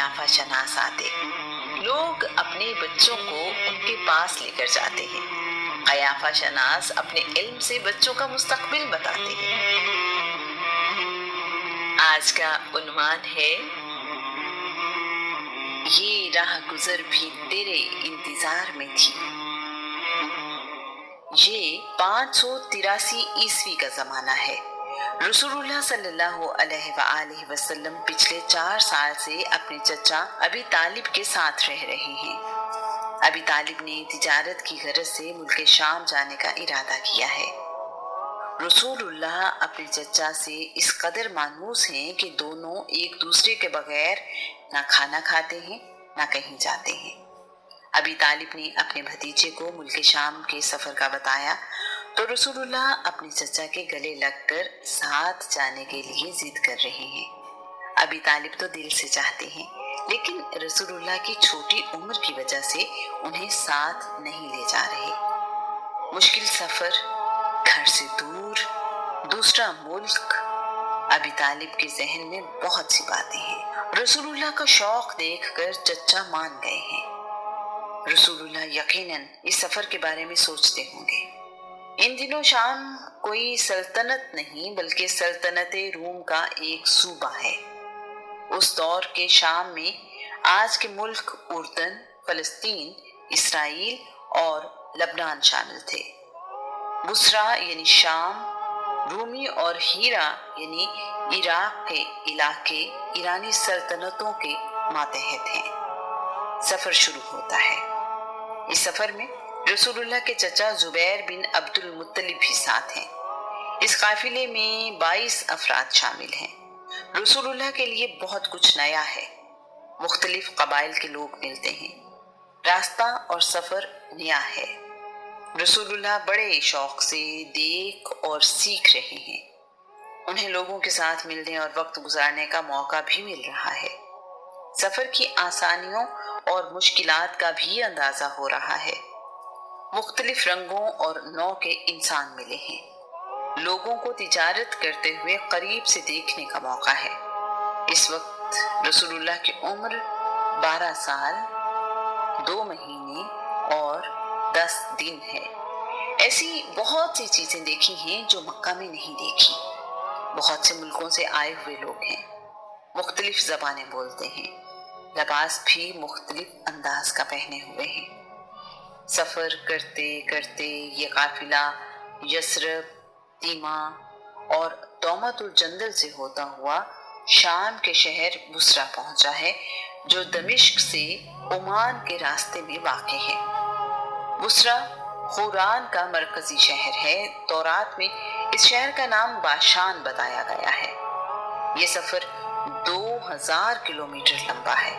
قیافہ شناس آتے، لوگ اپنے بچوں کو ان کے پاس لے کر جاتے ہیں، قیافہ شناس اپنے علم سے بچوں کا مستقبل بتاتے ہیں۔ آج کا عنوان ہے یہ راہ گزر بھی تیرے انتظار میں تھی۔ یہ 583 عیسوی کا زمانہ ہے۔ رسول اللہ صلی اللہ علیہ وآلہ وسلم پچھلے 4 سال سے اپنے چچا ابی طالب کے ساتھ رہ رہے ہیں۔ ابی طالب نے تجارت کی غرض سے ملک شام جانے کا ارادہ کیا ہے۔ رسول اللہ اپنے چچا سے اس قدر مانوس ہیں کہ دونوں ایک دوسرے کے بغیر نہ کھانا کھاتے ہیں نہ کہیں جاتے ہیں۔ ابی طالب نے اپنے بھتیجے کو ملک شام کے سفر کا بتایا تو رسول اللہ اپنے چچا کے گلے لگ کر ساتھ جانے کے لیے ضد کر رہے ہیں۔ ابی طالب تو دل سے چاہتے ہیں، لیکن رسول اللہ کی چھوٹی عمر کی وجہ سے انہیں ساتھ نہیں لے جا رہے۔ مشکل سفر، گھر سے دور، دوسرا ملک، ابی طالب کے ذہن میں بہت سی باتیں ہیں۔ رسول اللہ کا شوق دیکھ کر چچا مان گئے ہیں۔ رسول اللہ یقیناً اس سفر کے بارے میں سوچتے ہوں گے۔ ان دنوں شام کوئی سلطنت نہیں بلکہ سلطنت روم کا ایک صوبہ ہے۔ اس دور کے شام میں آج کے ملک اردن، فلسطین، اسرائیل اور لبنان شامل تھے۔ بصرہ یعنی شام، رومی اور ہیرا یعنی عراق کے علاقے ایرانی سلطنتوں کے ماتحت ہیں۔ سفر شروع ہوتا ہے۔ اس سفر میں رسول اللہ کے چچا زبیر بن عبد المطلب بھی ساتھ ہیں۔ اس قافلے میں 22 افراد شامل ہیں۔ رسول اللہ کے لیے بہت کچھ نیا ہے۔ مختلف قبائل کے لوگ ملتے ہیں۔ راستہ اور سفر نیا ہے۔ رسول اللہ بڑے شوق سے دیکھ اور سیکھ رہے ہیں۔ انہیں لوگوں کے ساتھ ملنے اور وقت گزارنے کا موقع بھی مل رہا ہے۔ سفر کی آسانیوں اور مشکلات کا بھی اندازہ ہو رہا ہے۔ مختلف رنگوں اور نوع کے انسان ملے ہیں۔ لوگوں کو تجارت کرتے ہوئے قریب سے دیکھنے کا موقع ہے۔ اس وقت رسول اللہ کی عمر 12 سال 2 مہینے اور 10 دن ہے۔ ایسی بہت سی چیزیں دیکھی ہیں جو مکہ میں نہیں دیکھی۔ بہت سے ملکوں سے آئے ہوئے لوگ ہیں، مختلف زبانیں بولتے ہیں، لباس بھی مختلف انداز کا پہنے ہوئے ہیں۔ سفر کرتے کرتے یہ قافلہ یثرب، تیما اور دومت الجندل سے ہوتا ہوا شام کے شہر بصرہ پہنچا ہے، جو دمشق سے عمان کے راستے میں واقع ہے۔ بصرہ خوران کا مرکزی شہر ہے۔ تورات میں اس شہر کا نام باشان بتایا گیا ہے۔ یہ سفر 2000 کلومیٹر لمبا ہے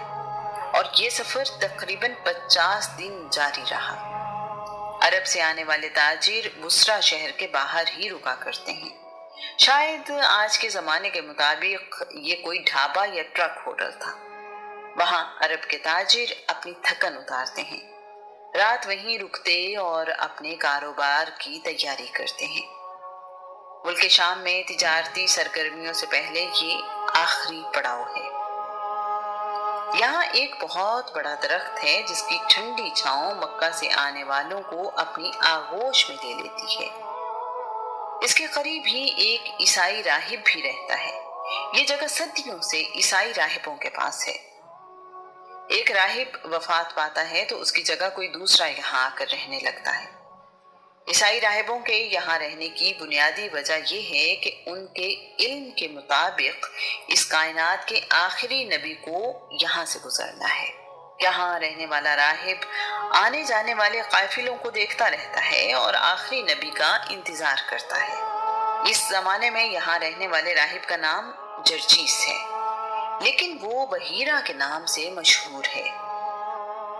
اور یہ سفر تقریباً 50 دن جاری رہا۔ عرب سے آنے والے تاجر بصرہ شہر کے باہر ہی رکا کرتے ہیں۔ شاید آج کے زمانے کے مطابق یہ کوئی ڈھابا یا ٹرک ہوٹل تھا۔ وہاں عرب کے تاجر اپنی تھکن اتارتے ہیں، رات وہیں رکتے اور اپنے کاروبار کی تیاری کرتے ہیں۔ ملک شام میں تجارتی سرگرمیوں سے پہلے یہ آخری پڑاؤ ہے۔ یہاں ایک بہت بڑا درخت ہے جس کی ٹھنڈی چھاؤں مکہ سے آنے والوں کو اپنی آغوش میں لے لیتی ہے۔ اس کے قریب ہی ایک عیسائی راہب بھی رہتا ہے۔ یہ جگہ صدیوں سے عیسائی راہبوں کے پاس ہے۔ ایک راہب وفات پاتا ہے تو اس کی جگہ کوئی دوسرا یہاں آ کر رہنے لگتا ہے۔ عیسائی راہبوں کے یہاں رہنے کی بنیادی وجہ یہ ہے کہ ان کے علم کے مطابق اس کائنات کے آخری نبی کو یہاں سے گزرنا ہے۔ یہاں رہنے والا راہب آنے جانے والے قافلوں کو دیکھتا رہتا ہے اور آخری نبی کا انتظار کرتا ہے۔ اس زمانے میں یہاں رہنے والے راہب کا نام جرجیس ہے، لیکن وہ بحیرہ کے نام سے مشہور ہے۔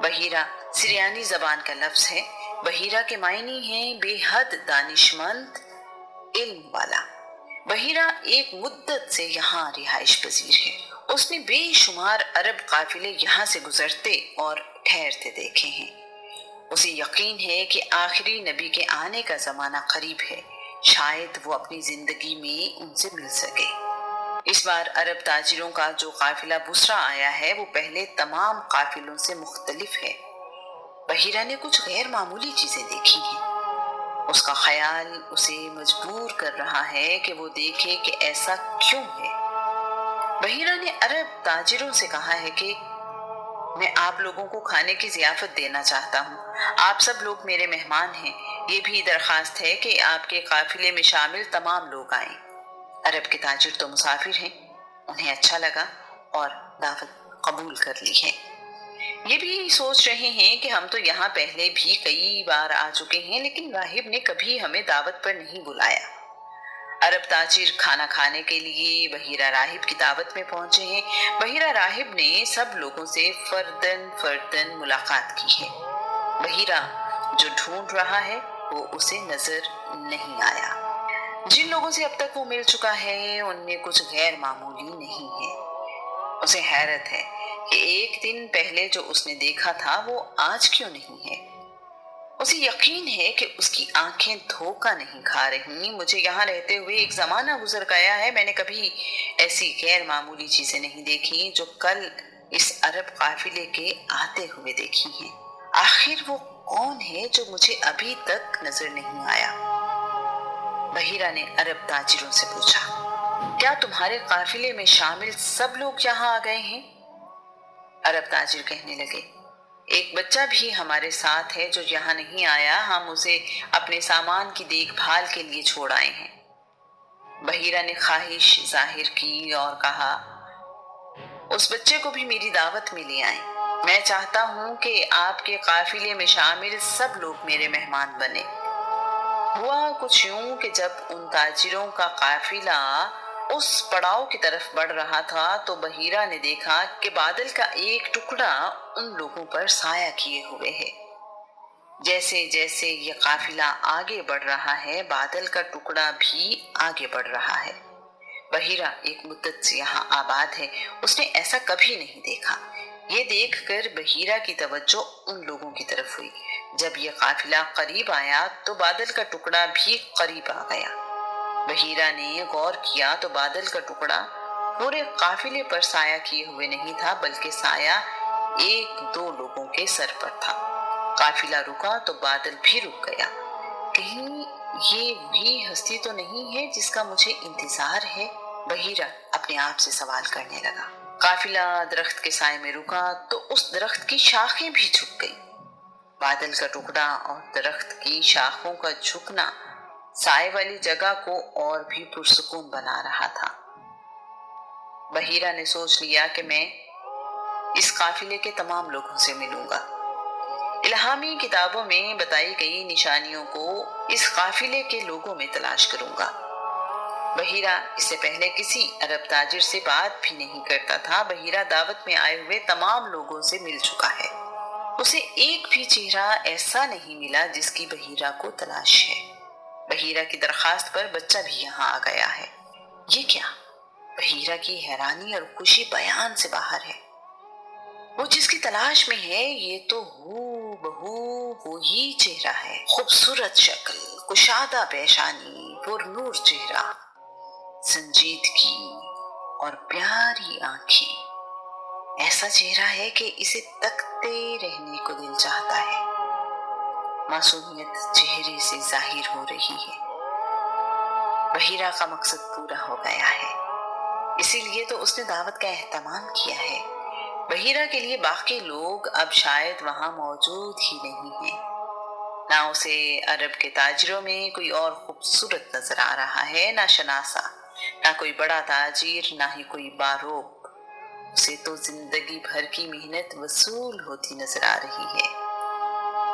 بحیرہ سریانی زبان کا لفظ ہے۔ بحیرہ کے معنی ہیں بے حد دانشمند، علم والا۔ بحیرہ ایک مدت سے یہاں رہائش پذیر ہے۔ اس نے بے شمار عرب قافلے یہاں سے گزرتے اور ٹھہرتے دیکھے ہیں۔ اسے یقین ہے کہ آخری نبی کے آنے کا زمانہ قریب ہے، شاید وہ اپنی زندگی میں ان سے مل سکے۔ اس بار عرب تاجروں کا جو قافلہ بصرہ آیا ہے وہ پہلے تمام قافلوں سے مختلف ہے۔ بحیرہ نے کچھ غیر معمولی چیزیں دیکھی ہیں۔ اس کا خیال اسے مجبور کر رہا ہے کہ وہ دیکھے کہ ایسا کیوں ہے۔ بحیرہ نے عرب تاجروں سے کہا ہے کہ میں آپ لوگوں کو کھانے کی ضیافت دینا چاہتا ہوں۔ آپ سب لوگ میرے مہمان ہیں۔ یہ بھی درخواست ہے کہ آپ کے قافلے میں شامل تمام لوگ آئیں۔ عرب کے تاجر تو مسافر ہیں، انہیں اچھا لگا اور دعوت قبول کر لی ہے۔ یہ بھی سوچ رہے ہیں کہ ہم تو یہاں پہلے بھی کئی بار آ چکے ہیں لیکن راہب نے کبھی ہمیں دعوت پر نہیں بلایا۔ عرب تاجر کھانا کھانے کے لیے بحیرہ راہب کی دعوت میں پہنچے ہیں۔ بحیرہ راہب نے سب لوگوں سے فردن ملاقات کی ہے۔ بحیرہ جو ڈھونڈ رہا ہے وہ اسے نظر نہیں آیا۔ جن لوگوں سے اب تک وہ مل چکا ہے ان میں کچھ غیر معمولی نہیں ہے۔ اسے حیرت ہے کہ ایک دن پہلے جو اس نے دیکھا تھا وہ آج کیوں نہیں ہے۔ اسے یقین ہے کہ اس کی آنکھیں دھوکہ نہیں کھا رہی۔ مجھے یہاں رہتے ہوئے ایک زمانہ گزر گیا ہے، میں نے کبھی ایسی غیر معمولی چیزیں نہیں دیکھی جو کل اس عرب قافلے کے آتے ہوئے دیکھی ہیں۔ آخر وہ کون ہے جو مجھے ابھی تک نظر نہیں آیا؟ بحیرہ نے عرب تاجروں سے پوچھا، کیا تمہارے قافلے میں شامل سب لوگ یہاں آ گئے ہیں؟ عرب تاجر کہنے لگے، ایک بچہ بھی ہمارے ساتھ ہے جو یہاں نہیں آیا، ہم اسے اپنے سامان کی دیکھ بھال کے لیے چھوڑ آئے ہیں۔ بحیرہ نے خواہش ظاہر کی اور کہا، اس بچے کو بھی میری دعوت میں لے آئیں۔ میں چاہتا ہوں کہ آپ کے قافلے میں شامل سب لوگ میرے مہمان بنے۔ ہوا کچھ یوں کہ جب ان تاجروں کا قافلہ اس پڑاؤ کی طرف بڑھ رہا تھا تو بحیرہ نے دیکھا کہ بادل کا ایک ٹکڑا ان لوگوں پر سایہ کیے ہوئے ہے۔ جیسے جیسے یہ قافلہ آگے بڑھ رہا ہے بادل کا ٹکڑا بھی آگے بڑھ رہا ہے۔ بحیرہ ایک مدت سے یہاں آباد ہے، اس نے ایسا کبھی نہیں دیکھا۔ یہ دیکھ کر بحیرہ کی توجہ ان لوگوں کی طرف ہوئی۔ جب یہ قافلہ قریب آیا تو بادل کا ٹکڑا بھی قریب آ گیا۔ بحیرہ نے غور کیا تو بادل کا ٹکڑا پورے قافلے پر سایہ کیے ہوئے نہیں تھا بلکہ سایہ ایک دو لوگوں کے سر پر تھا۔ قافلہ رکا تو بادل بھی رک گیا۔ کہیں یہ وہی ہستی تو نہیں ہے جس کا مجھے انتظار ہے؟ بحیرہ اپنے آپ سے سوال کرنے لگا۔ قافلہ درخت کے سائے میں رکا تو اس درخت کی شاخیں بھی جھک گئی۔ بادل کا ٹکڑا اور درخت کی شاخوں کا جھکنا سائے والی جگہ کو اور بھی پرسکون بنا رہا تھا۔ بحیرہ نے سوچ لیا کہ میں اس قافلے کے تمام لوگوں سے ملوں گا۔ الہامی کتابوں میں بتائی گئی نشانیوں کو اس قافلے کے لوگوں میں تلاش کروں گا۔ بحیرہ اس سے پہلے کسی عرب تاجر سے بات بھی نہیں کرتا تھا۔ بحیرہ دعوت میں آئے ہوئے تمام لوگوں سے مل چکا ہے۔ اسے ایک بھی چہرہ ایسا نہیں ملا جس کی بحیرہ کو تلاش ہے۔ بحیرہ کی درخواست پر بچہ بھی یہاں آ گیا ہے۔ یہ کیا؟ بحیرہ کی حیرانی اور خوشی بیان سے باہر ہے۔ وہ جس کی تلاش میں ہے یہ تو ہو بہو وہی چہرہ ہے۔ خوبصورت شکل، کشادہ پیشانی، پر نور چہرہ، سنجیدگی اور پیاری آنکھیں۔ ایسا چہرہ ہے کہ اسے تکتے رہنے کو دل چاہتا ہے۔ معصومیت چہرے سے ظاہر ہو رہی ہے۔ بحیرہ کا مقصد پورا ہو گیا ہے، اسی لیے تو اس نے دعوت کا اہتمام کیا ہے۔ بحیرہ کے لیے باقی لوگ اب شاید وہاں موجود ہی نہیں ہیں۔ نہ اسے عرب کے تاجروں میں کوئی اور خوبصورت نظر آ رہا ہے، نہ شناسا، نہ کوئی بڑا تاجر، نہ ہی کوئی باروب۔ اسے تو زندگی بھر کی محنت وصول ہوتی نظر آ رہی ہے۔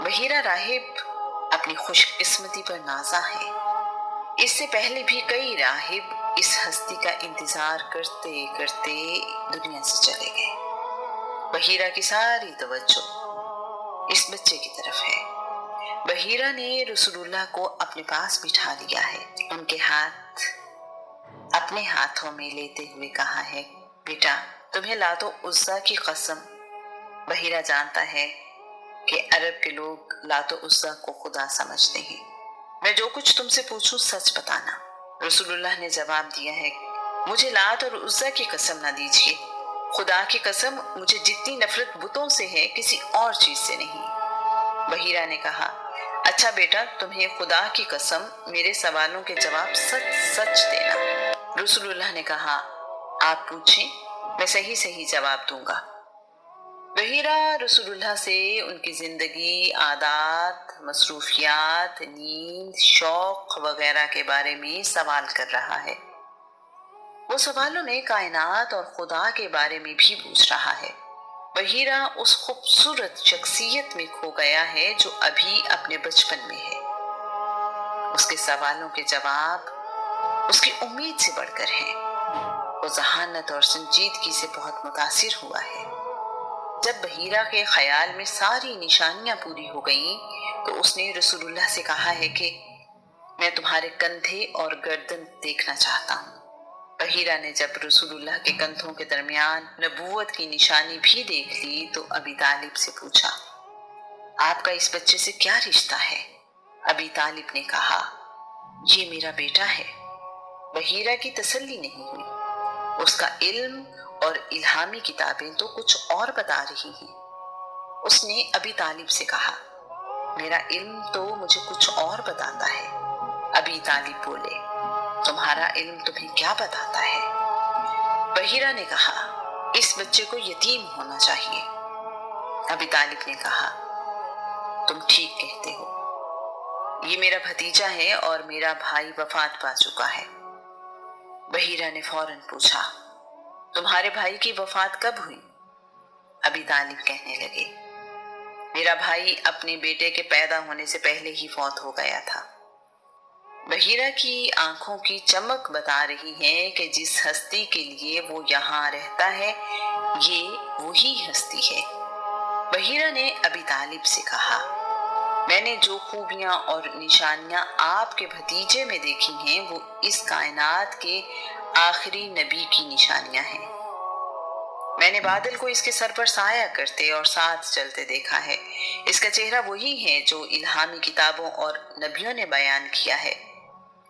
بحیرہ راہب اپنی خوش قسمتی پر نازا ہے۔ اس سے پہلے بھی کئی راہب اس ہستی کا انتظار کرتے کرتے دنیا سے چلے گئے۔ بحیرہ کی ساری توجہ اس بچے کی طرف ہے۔ بحیرہ نے رسول اللہ کو اپنے پاس بٹھا لیا ہے، ان کے ہاتھ اپنے ہاتھوں میں لیتے ہوئے کہا ہے، بیٹا تمہیں لات و عزیٰ کی قسم۔ بحیرہ جانتا ہے کہ عرب کے لوگ لات و عزیٰ کو خدا سمجھتے ہیں۔ میں جو کچھ تم سے پوچھوں سچ بتانا۔ رسول اللہ نے جواب دیا ہے، مجھے لات اور عزا کی قسم نہ دیجیے، خدا کی قسم مجھے جتنی نفرت بتوں سے ہے کسی اور چیز سے نہیں۔ بحیرہ نے کہا، اچھا بیٹا، تمہیں خدا کی قسم میرے سوالوں کے جواب سچ سچ دینا۔ رسول اللہ نے کہا، آپ پوچھیں، میں صحیح صحیح جواب دوں گا۔ بحیرہ رسول اللہ سے ان کی زندگی، عادات، مصروفیات، نیند، شوق وغیرہ کے بارے میں سوال کر رہا ہے۔ وہ سوالوں میں کائنات اور خدا کے بارے میں بھی پوچھ رہا ہے۔ بحیرہ اس خوبصورت شخصیت میں کھو گیا ہے جو ابھی اپنے بچپن میں ہے۔ اس کے سوالوں کے جواب اس کی امید سے بڑھ کر ہیں۔ وہ ذہانت اور سنجیدگی سے بہت متاثر ہوا ہے۔ جب بحیرہ کے خیال میں ساری نشانیاں پوری ہو گئیں تو اس نے رسول اللہ سے کہا ہے کہ میں تمہارے کندھے اور گردن دیکھنا چاہتا ہوں۔ بحیرہ نے جب رسول اللہ کے کندھوں کے درمیان نبوت کی نشانی بھی دیکھ لی تو ابی طالب سے پوچھا، آپ کا اس بچے سے کیا رشتہ ہے؟ ابی طالب نے کہا، یہ میرا بیٹا ہے۔ بحیرہ کی تسلی نہیں ہوئی۔ اس کا علم اور الہامی کتابیں تو کچھ اور بتا رہی ہیں۔ اس نے ابی طالب سے کہا، میرا علم تو مجھے کچھ اور بتاتا ہے۔ ابی طالب بولے، تمہارا علم تمہیں کیا بتاتا ہے؟ بحیرہ نے کہا، اس بچے کو یتیم ہونا چاہیے۔ ابی طالب نے کہا، تم ٹھیک کہتے ہو، یہ میرا بھتیجا ہے اور میرا بھائی وفات پا چکا ہے۔ بحیرہ نے فوراً پوچھا، تمہارے بھائی کی وفات کب ہوئی؟ ابی طالب کہنے لگے، میرا بھائی اپنے بیٹے کے پیدا ہونے سے پہلے ہی فوت ہو گیا تھا۔ بحیرہ کی آنکھوں کی چمک بتا رہی ہے کہ جس ہستی کے لیے وہ یہاں رہتا ہے یہ وہی ہستی ہے۔ بحیرہ نے ابی طالب سے کہا، میں نے جو خوبیاں اور نشانیاں آپ کے بھتیجے میں دیکھی ہیں وہ اس کائنات کے آخری نبی کی نشانیاں ہیں۔ میں نے بادل کو اس کے سر پر سایہ کرتے اور ساتھ چلتے دیکھا ہے۔ اس کا چہرہ وہی ہے جو الہامی کتابوں اور نبیوں نے بیان کیا ہے۔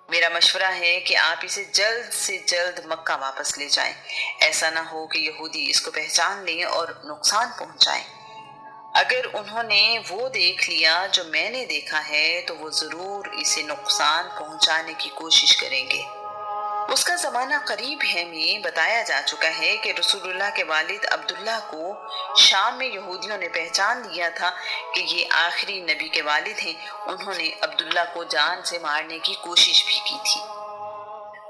میرا مشورہ ہے کہ آپ اسے جلد سے جلد مکہ واپس لے جائیں، ایسا نہ ہو کہ یہودی اس کو پہچان لیں اور نقصان پہنچائیں۔ اگر انہوں نے وہ دیکھ لیا جو میں نے دیکھا ہے تو وہ ضرور اسے نقصان پہنچانے کی کوشش کریں گے۔ اس کا زمانہ قریب ہے میں بتایا جا چکا ہے کہ رسول اللہ کے والد عبداللہ کو شام میں یہودیوں نے پہچان لیا تھا کہ یہ آخری نبی کے والد ہیں۔ انہوں نے عبداللہ کو جان سے مارنے کی کوشش بھی کی تھی۔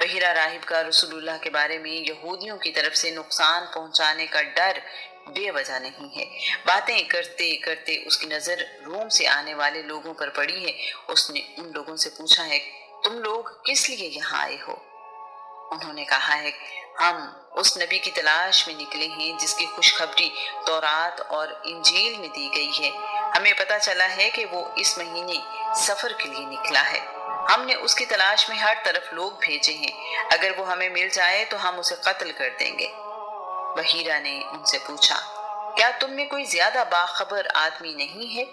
بحیرہ راہب کا رسول اللہ کے بارے میں یہودیوں کی طرف سے نقصان پہنچانے کا ڈر بے وجہ نہیں ہے۔ باتیں کرتے کرتے اس کی نظر روم سے آنے والے لوگوں پر پڑی ہے۔ اس نے ان لوگوں سے پوچھا ہے، تم لوگ کس لیے یہاں آئے ہو؟ انہوں نے کہا ہے، ہم اس نبی کی تلاش میں نکلے ہیں جس کی خوشخبری تورات اور انجیل میں دی گئی ہے۔ ہمیں پتہ چلا ہے کہ وہ اس مہینے سفر کے لیے نکلا ہے۔ ہم نے اس کی تلاش میں ہر طرف لوگ بھیجے ہیں۔ اگر وہ ہمیں مل جائے تو ہم اسے قتل کر دیں گے۔ بحیرہ نے ان سے پوچھا، کیا تم میں کوئی زیادہ باخبر آدمی نہیں ہے؟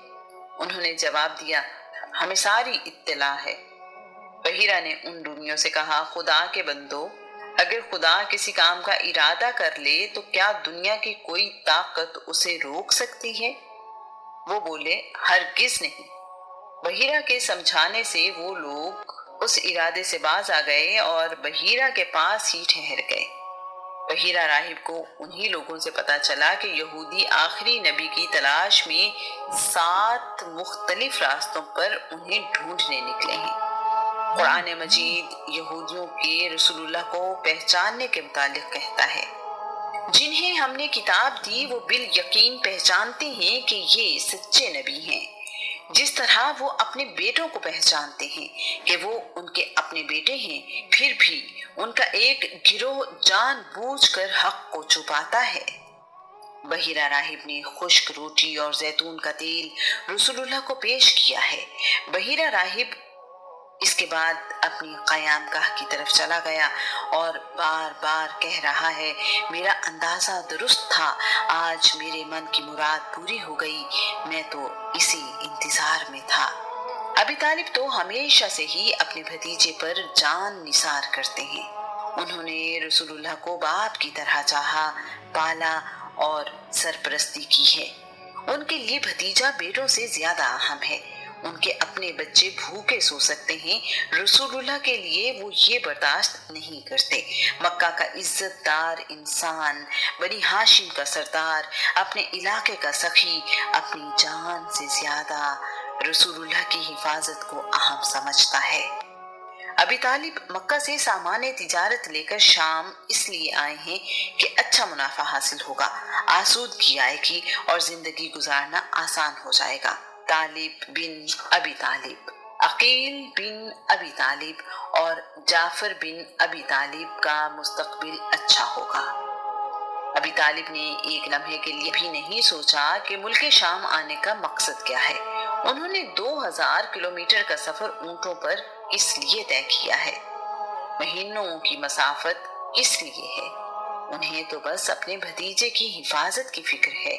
انہوں نے جواب دیا، ہمیں ساری اطلاع ہے۔ بحیرہ نے ان رومیوں سے کہا، خدا کے بندو، اگر خدا کسی کام کا ارادہ کر لے تو کیا دنیا کی کوئی طاقت اسے روک سکتی ہے؟ وہ بولے، ہرگز نہیں۔ بحیرہ کے سمجھانے سے وہ لوگ اس ارادے سے باز آ گئے اور بحیرہ کے پاس ہی ٹھہر گئے۔ بحیرہ راہب کو انہی لوگوں سے پتا چلا کہ یہودی آخری نبی کی تلاش میں 7 مختلف راستوں پر انہیں ڈھونڈنے نکلے ہیں۔ قرآن مجید یہودیوں کے رسول اللہ کو پہچاننے کے متعلق کہتا ہے، جنہیں ہم نے کتاب دی وہ بالیقین پہچانتے ہیں کہ یہ سچے نبی ہیں، جس طرح وہ اپنے بیٹوں کو پہچانتے ہیں کہ وہ ان کے اپنے بیٹے ہیں۔ پھر بھی ان کا ایک گروہ جان بوجھ کر حق کو چھپاتا ہے۔ بحیرہ راہب نے خشک روٹی اور زیتون کا تیل رسول اللہ کو پیش کیا ہے۔ بحیرہ راہب اس کے بعد اپنی قیام گاہ کی طرف چلا گیا اور بار بار کہہ رہا ہے، میرا اندازہ درست تھا، آج میرے من کی مراد پوری ہو گئی، میں تو اسی انتظار میں تھا۔ ابی طالب تو ہمیشہ سے ہی اپنے بھتیجے پر جان نثار کرتے ہیں۔ انہوں نے رسول اللہ کو باپ کی طرح چاہا، پالا اور سرپرستی کی ہے۔ ان کے لیے بھتیجا بیٹوں سے زیادہ اہم ہے۔ ان کے اپنے بچے بھوکے سو سکتے ہیں، رسول اللہ کے لیے وہ یہ برداشت نہیں کرتے۔ مکہ کا عزت دار انسان، بنی ہاشم کا سردار، اپنے علاقے کا سخی، اپنی جان سے زیادہ رسول اللہ کی حفاظت کو اہم سمجھتا ہے۔ ابی طالب مکہ سے سامان تجارت لے کر شام اس لیے آئے ہیں کہ اچھا منافع حاصل ہوگا، آسودگی آئے گی اور زندگی گزارنا آسان ہو جائے گا۔ طالب بن ابی طالب، عقیل بن ابی طالب اور جعفر بن ابی طالب کا مستقبل اچھا ہوگا۔ ابی طالب نے ایک لمحے کے لیے بھی نہیں سوچا کہ ملک شام آنے کا مقصد کیا ہے۔ انہوں نے 2000 کلومیٹر کا سفر اونٹوں پر اس لیے طے کیا ہے، مہینوں کی مسافت کس لیے ہے؟ انہیں تو بس اپنے بھتیجے کی حفاظت کی فکر ہے۔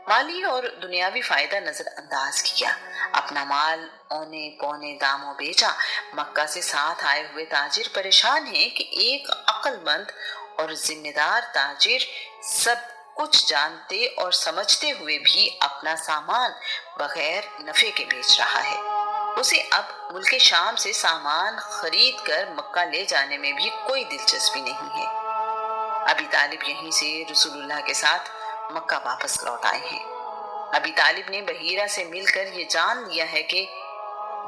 مالی اور دنیاوی فائدہ نظر انداز کیا، اپنا مال اونے پونے داموں بیچا۔ مکہ سے ساتھ آئے ہوئے تاجر پریشان ہیں کہ ایک عقل مند اور ذمہ دار تاجر سب کچھ جانتے اور سمجھتے ہوئے بھی اپنا سامان بغیر نفع کے بیچ رہا ہے۔ اسے اب ملک شام سے سامان خرید کر مکہ لے جانے میں بھی کوئی دلچسپی نہیں ہے۔ ابی طالب یہیں سے رسول اللہ کے ساتھ مکہ واپس لوٹ آئے ہیں۔ ابی طالب نے بحیرہ سے مل کر یہ جان لیا ہے کہ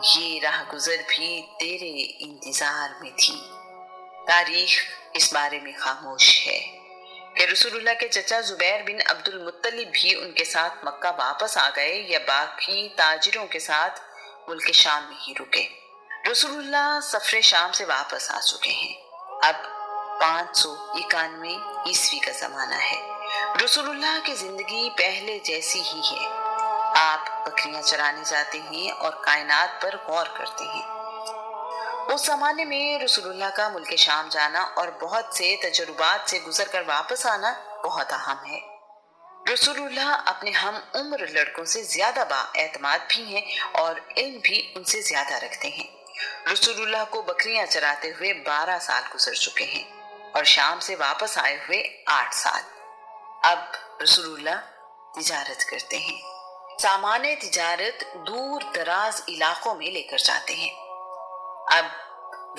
یہ راہ گزر بھی تیرے انتظار میں تھی۔ تاریخ اس بارے میں خاموش ہے کہ رسول اللہ کے چچا زبیر بن عبد المطلب بھی ان کے ساتھ مکہ واپس آ گئے یا باقی تاجروں کے ساتھ ملک شام میں ہی رکے۔ رسول اللہ سفر شام سے واپس آ چکے ہیں۔ اب 591 عیسوی کا زمانہ ہے۔ رسول اللہ کی زندگی پہلے جیسی ہی ہے۔ آپ بکریاں چرانے جاتے ہیں اور کائنات پر غور کرتے ہیں۔ اس زمانے میں رسول اللہ کا ملک شام جانا اور بہت سے تجربات سے گزر کر واپس آنا بہت اہم ہے۔ رسول اللہ اپنے ہم عمر لڑکوں سے زیادہ با اعتماد بھی ہیں اور علم بھی ان سے زیادہ رکھتے ہیں۔ رسول اللہ کو بکریاں چراتے ہوئے 12 سال گزر چکے ہیں اور شام سے واپس آئے ہوئے 8 سال۔ اب رسول اللہ تجارت کرتے ہیں، سامان تجارت دور دراز علاقوں میں لے کر جاتے ہیں۔ اب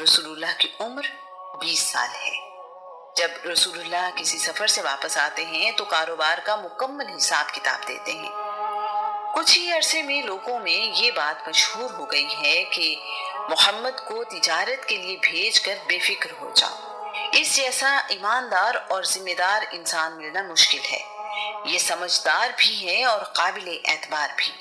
رسول اللہ کی عمر 20 سال ہے۔ جب رسول اللہ کسی سفر سے واپس آتے ہیں تو کاروبار کا مکمل حساب کتاب دیتے ہیں۔ کچھ ہی عرصے میں لوگوں میں یہ بات مشہور ہو گئی ہے کہ محمد کو تجارت کے لیے بھیج کر بے فکر ہو جاؤ۔ اس جیسا ایماندار اور ذمہ دار انسان ملنا مشکل ہے۔ یہ سمجھدار بھی ہے اور قابل اعتبار بھی۔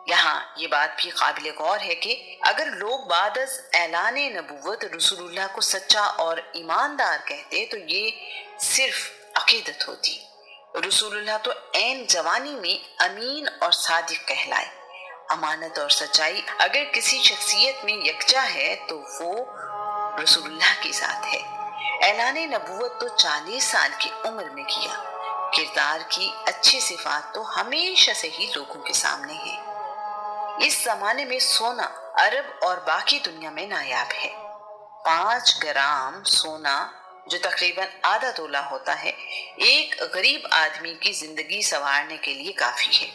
یہاں یہ بات بھی قابل غور ہے کہ اگر لوگ بعد از اعلان نبوت رسول اللہ کو سچا اور ایماندار کہتے تو یہ صرف عقیدت ہوتی۔ رسول اللہ تو عین جوانی میں امین اور صادق کہلائے۔ امانت اور سچائی اگر کسی شخصیت میں یکجا ہے تو وہ رسول اللہ کے ساتھ ہے۔ اعلان نبوت تو 40 سال کی عمر میں کیا۔ کردار کی اچھی صفات تو ہمیشہ سے ہی لوگوں کے سامنے ہے۔ اس زمانے میں سونا عرب اور باقی دنیا میں نایاب ہے۔ 5 گرام سونا جو تقریباً آدھا تولہ ہوتا ہے، ایک غریب آدمی کی زندگی سنوارنے کے لیے کافی ہے۔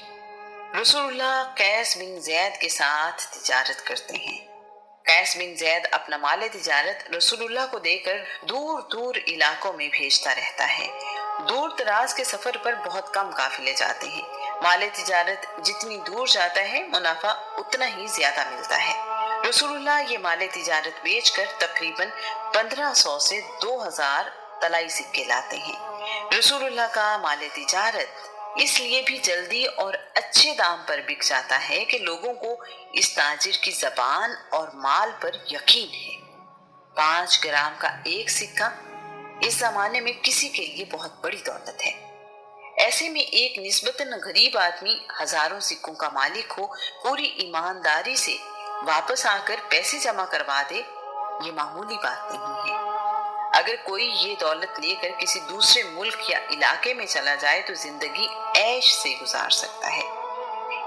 رسول اللہ قیس بن زید کے ساتھ تجارت کرتے ہیں۔ قیس بن زید اپنا مال تجارت رسول اللہ کو دے کر دور دور علاقوں میں بھیجتا رہتا ہے۔ دور دراز کے سفر پر بہت کم قافلے جاتے ہیں۔ مال تجارت جتنی دور جاتا ہے منافع اتنا ہی زیادہ ملتا ہے۔ رسول اللہ یہ مال تجارت بیچ کر تقریباً 1500 سے 2000 طلائی سکے لاتے ہیں۔ رسول اللہ کا مال تجارت اس لیے بھی جلدی اور اچھے دام پر بک جاتا ہے کہ لوگوں کو اس تاجر کی زبان اور مال پر یقین ہے۔ 5 گرام کا ایک سکہ اس زمانے میں کسی کے لیے بہت بڑی دولت ہے۔ ایسے میں ایک نسبتاً غریب آدمی ہزاروں سکوں کا مالک ہو، پوری ایمانداری سے واپس آ کر پیسے جمع کروا دے، یہ معمولی بات نہیں ہے۔ اگر کوئی یہ دولت لے کر کسی دوسرے ملک یا علاقے میں چلا جائے تو زندگی عیش سے گزار سکتا ہے۔